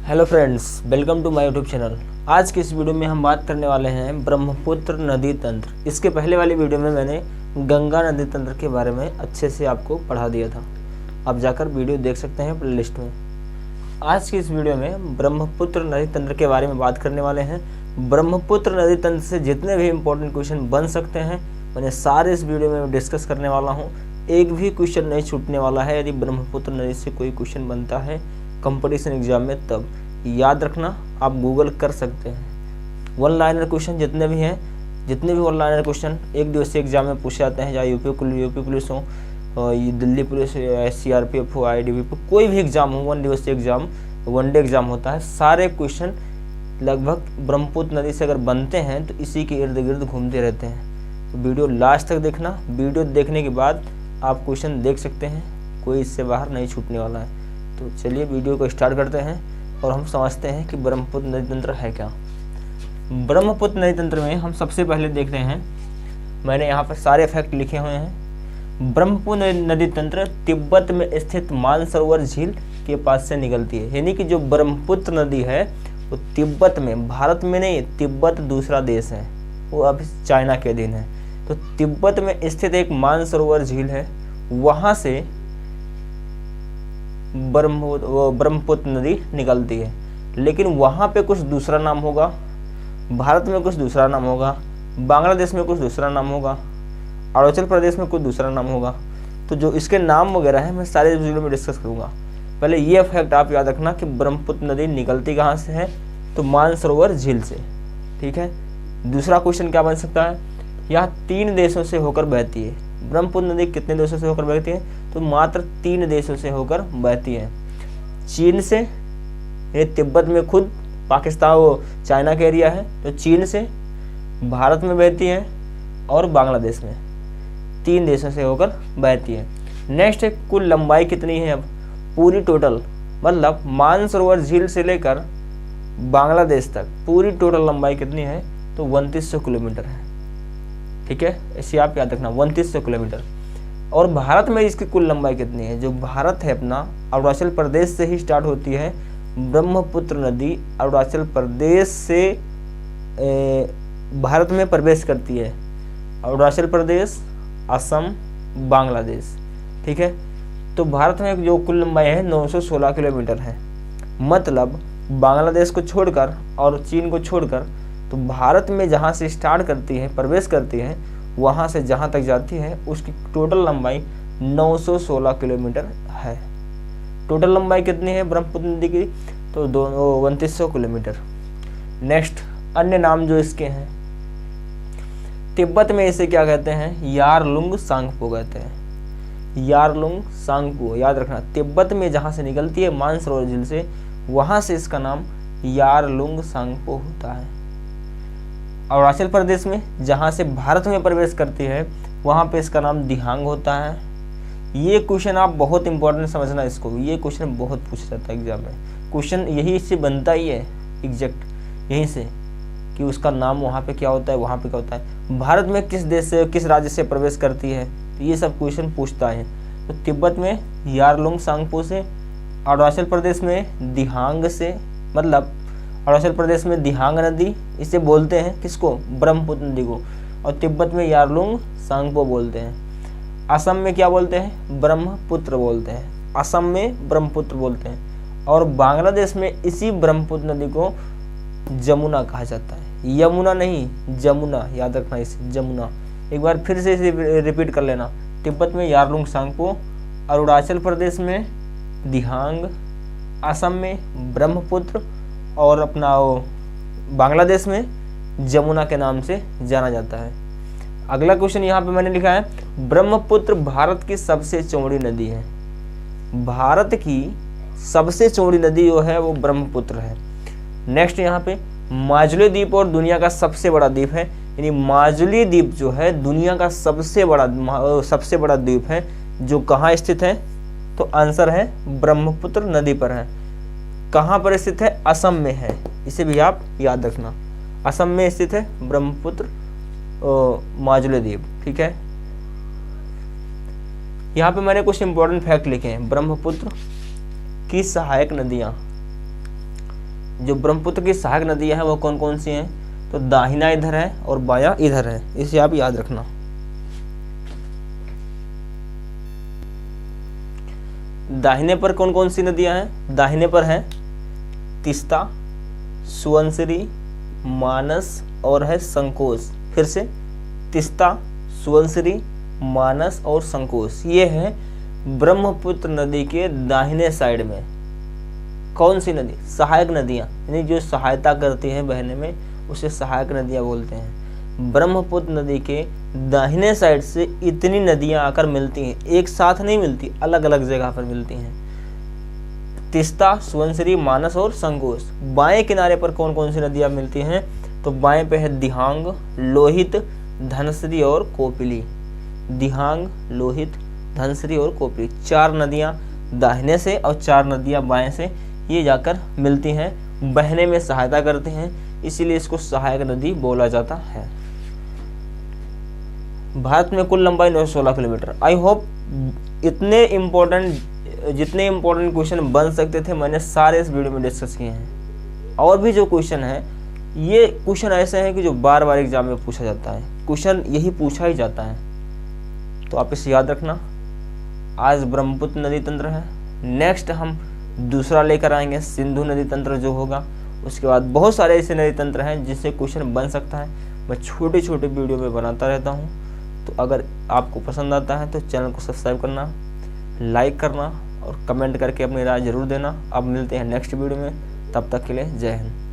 Hello friends, welcome to my YouTube channel. आज की इस वीडियो में हम बात करने वाले हैं ब्रह्मपुत्र नदी तंत्र। इसके पहले वाली वीडियो में मैंने गंगा नदी तंत्र के बारे में अच्छे से आपको पढ़ा दिया था। आप जाकर वीडियो देख सकते हैं प्लेलिस्ट में। आज की इस वीडियो में ब्रह्मपुत्र नदी तंत्र के बारे में बात करने वाले हैं। ब्रह्मपुत्र नदी तंत्र से जितने भी इम्पोर्टेंट क्वेश्चन बन सकते हैं मैंने सारे इस वीडियो में डिस्कस करने वाला हूँ। एक भी क्वेश्चन नहीं छूटने वाला है। यदि ब्रह्मपुत्र नदी से कोई क्वेश्चन बनता है कंपटीशन एग्जाम में, तब याद रखना आप गूगल कर सकते हैं। वन लाइनर क्वेश्चन जितने भी वन लाइनर क्वेश्चन एक दिवसीय एग्जाम में पूछे जाते हैं, चाहे यूपी पुलिस हो, दिल्ली पुलिस, CRPF हो, IDVP, कोई भी एग्जाम हो, वन दिवसीय एग्जाम, वनडे एग्जाम होता है। सारे क्वेश्चन लगभग ब्रह्मपुत्र नदी से अगर बनते हैं तो इसी के इर्द गिर्द घूमते रहते हैं। तो वीडियो लास्ट तक देखना। वीडियो देखने के बाद आप क्वेश्चन देख सकते हैं, कोई इससे बाहर नहीं छूटने वाला है। तो चलिए वीडियो को स्टार्ट करते हैं और हम समझते हैं कि ब्रह्मपुत्र नदी तंत्र है क्या। ब्रह्मपुत्र नदी तंत्र में हम सबसे पहले देख रहे हैं, मैंने यहाँ पर सारे फैक्ट लिखे हुए हैं। ब्रह्मपुत्र नदी तंत्र तिब्बत में स्थित मानसरोवर झील के पास से निकलती है। यानी कि जो ब्रह्मपुत्र नदी है वो तिब्बत में, भारत में नहीं, तिब्बत दूसरा देश है, वो अभी चाइना के अधीन है। तो तिब्बत में स्थित एक मानसरोवर झील है, वहाँ से ब्रह्मपुत्र नदी निकलती है। लेकिन वहाँ पे कुछ दूसरा नाम होगा, भारत में कुछ दूसरा नाम होगा, बांग्लादेश में कुछ दूसरा नाम होगा, अरुणाचल प्रदेश में कुछ दूसरा नाम होगा। तो जो इसके नाम वगैरह है मैं सारे वीडियो में डिस्कस करूँगा। पहले ये फैक्ट आप याद रखना कि ब्रह्मपुत्र नदी निकलती कहाँ से है, तो मानसरोवर झील से। ठीक है। दूसरा क्वेश्चन क्या बन सकता है, यह 3 देशों से होकर बहती है। ब्रह्मपुत्र नदी कितने देशों से होकर बहती है, तो मात्र 3 देशों से होकर बहती है। चीन से, ये तिब्बत में खुद पाकिस्तान वो चाइना का एरिया है, तो चीन से, भारत में बहती है और बांग्लादेश में। 3 देशों से होकर बहती है। नेक्स्ट है, कुल लंबाई कितनी है अब पूरी टोटल, मतलब मानसरोवर झील से लेकर बांग्लादेश तक पूरी टोटल लंबाई कितनी है, तो 2900 किलोमीटर है। ठीक है, इसे आप याद रखना, 2900 किलोमीटर। और भारत में इसकी कुल लंबाई कितनी है, जो भारत है अपना, अरुणाचल प्रदेश से ही स्टार्ट होती है ब्रह्मपुत्र नदी। अरुणाचल प्रदेश से भारत में प्रवेश करती है, अरुणाचल प्रदेश, असम, बांग्लादेश। ठीक है। तो भारत में जो कुल लंबाई है 916 किलोमीटर है। मतलब बांग्लादेश को छोड़कर और चीन को छोड़कर, तो भारत में जहाँ से स्टार्ट करती है, प्रवेश करती है, वहाँ से जहाँ तक जाती है उसकी टोटल लंबाई 916 किलोमीटर है। टोटल लंबाई कितनी है ब्रह्मपुत्र नदी की, तो 2900 किलोमीटर। नेक्स्ट, अन्य नाम जो इसके हैं, तिब्बत में इसे क्या कहते हैं, यारलुंग सांगपो कहते हैं। यारलुंग सांगपो याद रखना। तिब्बत में जहाँ से निकलती है मानसरोवर झील से, वहाँ से इसका नाम यारलुंग सांगपो होता है। अरुणाचल प्रदेश में जहाँ से भारत में प्रवेश करती है, वहाँ पे इसका नाम दिहांग होता है। ये क्वेश्चन आप बहुत इंपॉर्टेंट समझना इसको, ये क्वेश्चन बहुत पूछा जाता है एग्जाम में। क्वेश्चन यही से बनता ही है एग्जैक्ट, यहीं से, कि उसका नाम वहाँ पे क्या होता है, वहाँ पे क्या होता है, भारत में किस देश से, किस राज्य से प्रवेश करती है, तो ये सब क्वेश्चन पूछता है। तो तिब्बत में यारलुंग सांगपो से, अरुणाचल प्रदेश में दिहांग से, मतलब अरुणाचल प्रदेश में दिहांग नदी इसे बोलते हैं, किसको, ब्रह्मपुत्र नदी को, और तिब्बत में यारलुंग सांगपो बोलते हैं। असम में क्या बोलते हैं, ब्रह्मपुत्र बोलते हैं, असम में ब्रह्मपुत्र बोलते हैं। और बांग्लादेश में इसी ब्रह्मपुत्र नदी को जमुना कहा जाता है, यमुना नहीं, जमुना याद रखना इसे, जमुना। एक बार फिर से इसे रिपीट कर लेना। तिब्बत में यारलुंग सांगपो, अरुणाचल प्रदेश में दिहांग, असम में ब्रह्मपुत्र, और अपना वो बांग्लादेश में जमुना के नाम से जाना जाता है। अगला क्वेश्चन यहाँ पे मैंने लिखा है, ब्रह्मपुत्र भारत की सबसे चौड़ी नदी है। भारत की सबसे चौड़ी नदी जो है वो ब्रह्मपुत्र है। नेक्स्ट यहाँ पे, माजुली द्वीप और दुनिया का सबसे बड़ा द्वीप है। यानी माजुली द्वीप जो है दुनिया का सबसे बड़ा द्वीप है, जो कहाँ स्थित है, तो आंसर है ब्रह्मपुत्र नदी पर है। कहाँ पर स्थित है, असम में है। इसे भी आप याद रखना, असम में स्थित है ब्रह्मपुत्र माजुली द्वीप। ठीक है। यहाँ पे मैंने कुछ इंपॉर्टेंट फैक्ट लिखे हैं। ब्रह्मपुत्र की सहायक नदियाँ, जो ब्रह्मपुत्र की सहायक नदियां हैं वो कौन कौन सी हैं, तो दाहिना इधर है और बायां इधर है, इसे आप याद रखना। दाहिने पर कौन कौन सी नदियां हैं, दाहिने पर है तीस्ता, सुवनसिरी, मानस और है संकोश। फिर से तीस्ता, सुवनसिरी, मानस और संकोश, ये है ब्रह्मपुत्र नदी के दाहिने साइड में। कौन सी नदी, सहायक नदियां, यानी जो सहायता करती हैं बहने में, उसे सहायक नदियां बोलते हैं। ब्रह्मपुत्र नदी के दाहिने साइड से इतनी नदियां आकर मिलती हैं, एक साथ नहीं मिलती, अलग अलग जगह पर मिलती हैं। तीस्ता, सुवनसिरी, मानस और संकोश। बाएं किनारे पर कौन कौन सी नदियां मिलती हैं, तो बाएं पे है दिहांग, लोहित, धनश्री और कोपिली। दिहांग, लोहित, धनश्री और कोपिली, 4 नदियां दाहिने से और 4 नदियां बाएं से ये जाकर मिलती हैं, बहने में सहायता करते हैं, इसीलिए इसको सहायक नदी बोला जाता है। भारत में कुल लंबाई 916 किलोमीटर। आई होप जितने इम्पोर्टेंट क्वेश्चन बन सकते थे मैंने सारे इस वीडियो में डिस्कस किए हैं। और भी जो क्वेश्चन है, ये क्वेश्चन ऐसे हैं कि जो बार बार एग्जाम में पूछा जाता है, क्वेश्चन यही पूछा ही जाता है, तो आप इसे याद रखना। आज ब्रह्मपुत्र नदी तंत्र है, नेक्स्ट हम दूसरा लेकर आएंगे सिंधु नदी तंत्र जो होगा। उसके बाद बहुत सारे ऐसे नदी तंत्र हैं जिससे क्वेश्चन बन सकता है, मैं छोटे छोटे वीडियो में बनाता रहता हूँ। तो अगर आपको पसंद आता है तो चैनल को सब्सक्राइब करना, लाइक करना और कमेंट करके अपनी राय जरूर देना। अब मिलते हैं नेक्स्ट वीडियो में, तब तक के लिए जय हिंद।